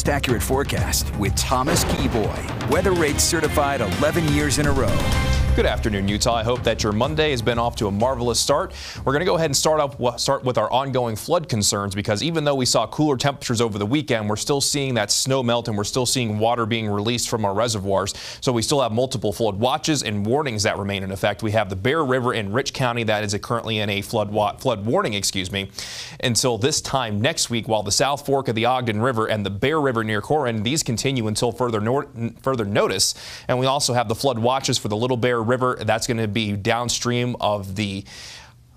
most accurate forecast with Thomas Geboy. Weather rates certified 11 years in a row. Good afternoon, Utah. I hope that your Monday has been off to a marvelous start. We're going to go ahead and start with our ongoing flood concerns, because even though we saw cooler temperatures over the weekend, we're still seeing that snow melt and we're still seeing water being released from our reservoirs. So we still have multiple flood watches and warnings that remain in effect. We have the Bear River in Rich County that is currently in a flood warning, until this time next week, while the South Fork of the Ogden River and the Bear River near Corinth, these continue until further notice. And we also have the flood watches for the Little Bear River. That's going to be downstream of the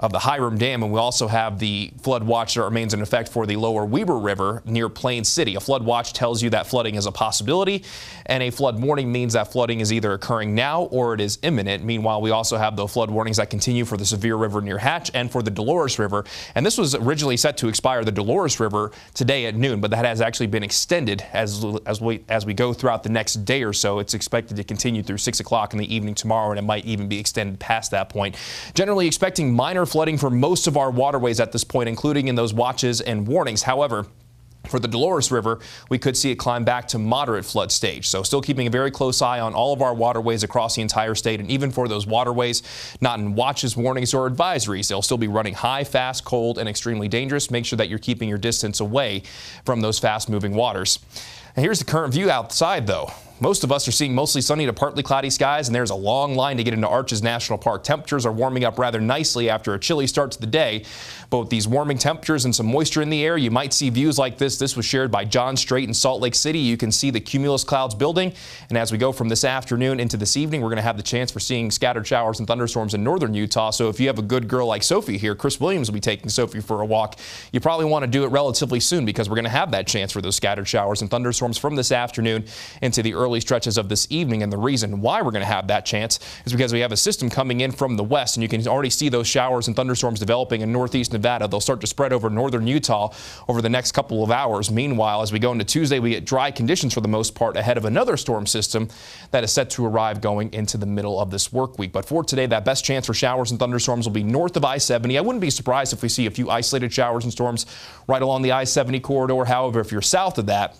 Hiram Dam, and we also have the flood watch that remains in effect for the Lower Weber River near Plain City. A flood watch tells you that flooding is a possibility, and a flood warning means that flooding is either occurring now or it is imminent. Meanwhile, we also have the flood warnings that continue for the Sevier River near Hatch and for the Dolores River. And this was originally set to expire, the Dolores River, today at noon, but that has actually been extended as we go throughout the next day or so. It's expected to continue through 6 o'clock in the evening tomorrow, and it might even be extended past that point. Generally expecting minor flooding for most of our waterways at this point, including in those watches and warnings. However, for the Dolores River, we could see it climb back to moderate flood stage. So still keeping a very close eye on all of our waterways across the entire state. And even for those waterways not in watches, warnings, or advisories, they'll still be running high, fast, cold, and extremely dangerous. Make sure that you're keeping your distance away from those fast-moving waters. And here's the current view outside, though. Most of us are seeing mostly sunny to partly cloudy skies, and there's a long line to get into Arches National Park. Temperatures are warming up rather nicely after a chilly start to the day. But with these warming temperatures and some moisture in the air, you might see views like this. This was shared by John Strait in Salt Lake City. You can see the cumulus clouds building. And as we go from this afternoon into this evening, we're going to have the chance for seeing scattered showers and thunderstorms in northern Utah. So if you have a good girl like Sophie here, Chris Williams will be taking Sophie for a walk. You probably want to do it relatively soon, because we're going to have that chance for those scattered showers and thunderstorms from this afternoon into the early stretches of this evening. And the reason why we're going to have that chance is because we have a system coming in from the west, and you can already see those showers and thunderstorms developing in northeast Nevada. They'll start to spread over northern Utah over the next couple of hours. Meanwhile, as we go into Tuesday, we get dry conditions for the most part ahead of another storm system that is set to arrive going into the middle of this work week. But for today, that best chance for showers and thunderstorms will be north of I-70. I wouldn't be surprised if we see a few isolated showers and storms right along the I-70 corridor. However, if you're south of that,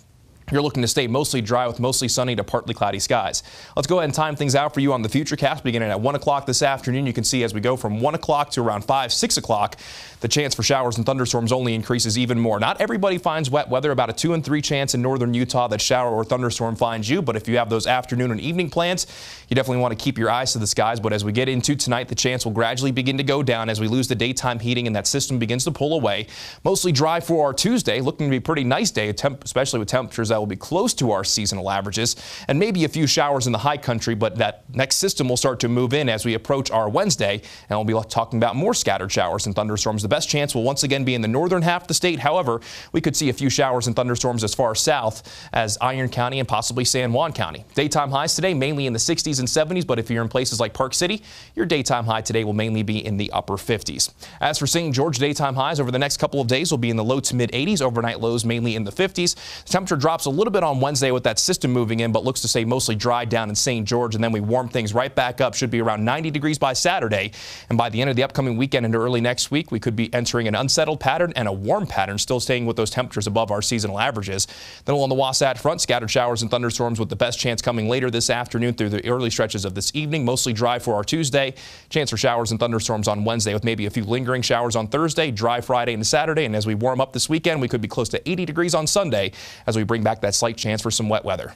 you're looking to stay mostly dry with mostly sunny to partly cloudy skies. Let's go ahead and time things out for you on the Futurecast beginning at 1 o'clock this afternoon. You can see as we go from 1 o'clock to around 5, 6 o'clock, the chance for showers and thunderstorms only increases even more. Not everybody finds wet weather. About a 2 in 3 chance in northern Utah that shower or thunderstorm finds you. But if you have those afternoon and evening plans, you definitely want to keep your eyes to the skies. But as we get into tonight, the chance will gradually begin to go down as we lose the daytime heating and that system begins to pull away. Mostly dry for our Tuesday. Looking to be a pretty nice day, especially with temperatures that will be close to our seasonal averages, and maybe a few showers in the high country. But that next system will start to move in as we approach our Wednesday, and we'll be talking about more scattered showers and thunderstorms. The best chance will once again be in the northern half of the state. However, we could see a few showers and thunderstorms as far south as Iron County and possibly San Juan County. Daytime highs today mainly in the 60s and 70s, but if you're in places like Park City, your daytime high today will mainly be in the upper 50s. As for St. George, daytime highs over the next couple of days will be in the low to mid 80s, overnight lows mainly in the 50s. The temperature drops a little bit on Wednesday with that system moving in, but looks to stay mostly dry down in St. George, and then we warm things right back up. Should be around 90 degrees by Saturday, and by the end of the upcoming weekend into early next week, we could be entering an unsettled pattern and a warm pattern, still staying with those temperatures above our seasonal averages. Then along the Wasatch Front, scattered showers and thunderstorms with the best chance coming later this afternoon through the early stretches of this evening. Mostly dry for our Tuesday. Chance for showers and thunderstorms on Wednesday with maybe a few lingering showers on Thursday, dry Friday and Saturday. And as we warm up this weekend, we could be close to 80 degrees on Sunday as we bring back that slight chance for some wet weather.